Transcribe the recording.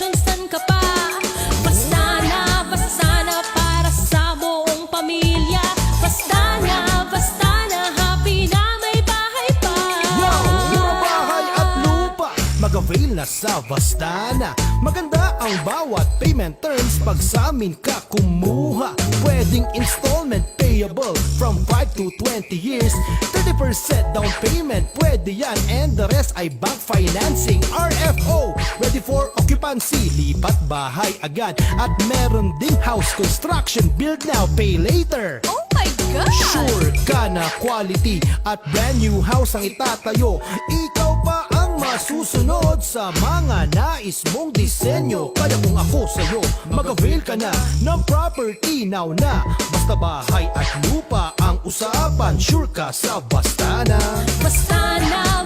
question saan ka pa. Basta na para sa buong pamilya. Basta na happy na may bahay pa. Wow! Mura bahay at lupa, mag-avail na sa Vastana. Maganda ang bawat payment terms pag sa amin ka kumuha. Pwedeng installment payable from 5 to 20 years. 30% down payment, pwede yan. And the rest ay bank financing. RFO, ready for occupancy. Lipat bahay agad. At meron ding house construction. Build now, pay later. Oh my God! Sure ka na quality at brand new house ang itatayo. Ikaw pa ang masusunod sa mga nais mong disenyo. Kaya kung ako sa'yo, mag-avail ka na ng property now na. Basta bahay at lupa ang usapan. Sure ka sa Vastana. Basta na